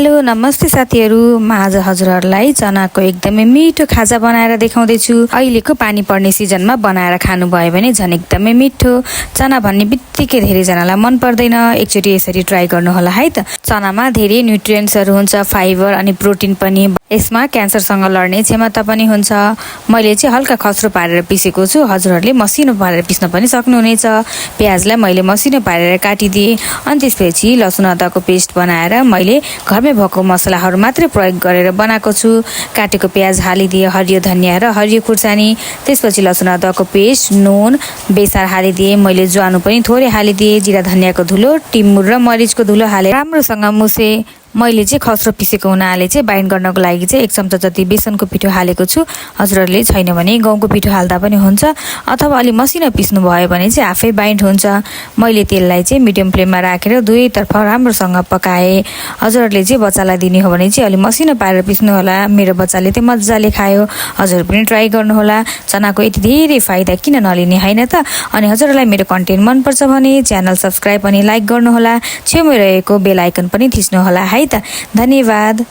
Hello नमस्ते साथीहरु, म आज हजुरहरुलाई चनाको एकदमै मिठो खाजा बनाएर देखाउँदैछु। अहिलेको पानी पर्ने सिजनमा बनाएर खानु भयो भने झन् एकदमै मिठो। चना भन्ने बित्तिकै धेरै जनालाई मन पर्दैन, एकचोटी यसरी ट्राई गर्नु होला है त। चनामा धेरै न्युट्रिएन्ट्सहरु हुन्छ, फाइबर अनि प्रोटिन पनि। यसमा क्यान्सरसँग लड्ने क्षमता पनि हुन्छ। मैले चाहिँ हल्का खस्रो पारेर पिसेको छु, हजुरहरुले मसिनो पारेर पिस्न पनि सक्नुहुनेछ। प्याजलाई मैले मसिनो पारेर काटिदिए अनि त्यसपछि लसुन अदुवाको पेस्ट बनाएर मैले घरमै भएको मसलाहरू मात्रै प्रयोग गरेर बनाएको छु। काटेको प्याज हालिदिए, हरियो धनिया र हरियो खुर्सानी, त्यसपछि लसुन अदुवाको पेस्ट, नुन, बेसार हालिदिए। मैले ज्वानो पनि थोरै हालिदिए, जिरा धनियाको धुलो, टिमुर र मरिचको धुलो हालेर राम्रोसँग मुसे। मैले चाहिँ खस्रो पिसेको हुनाले चाहिँ बाइन्ड गर्नको लागि चाहिँ 1 चम्चा जति बेसनको पिठो हालेको छु। हजुरहरुले छैन भने गहुँको पिठो हाल्दा पनि हुन्छ, अथवा अलि मसिनो पिस्नु भयो भने चाहिँ आफै बाइन्ड हुन्छ। मैले तेललाई चाहिँ मिडियम फ्लेममा राखेर दुवैतर्फ राम्रोसँग पकाए। हजुरहरुले चाहिँ बच्चालाई दिने हो भने चाहिँ अलि मसिनो पारेर पिस्नु होला। मेरो बच्चाले चाहिँ मज्जाले खायो, हजुरहरु पनि ट्राई गर्नु होला। चनाको यति धेरै फाइदा किन नलिने हैन त। अनि हजुरहरुलाई मेरो कन्टेन्ट मन पर्छ भने च्यानल सब्स्क्राइब अनि लाइक गर्नु होला। छेउमै रहेको बेल आइकन पनि थिच्नु होला है त। धन्यवाद।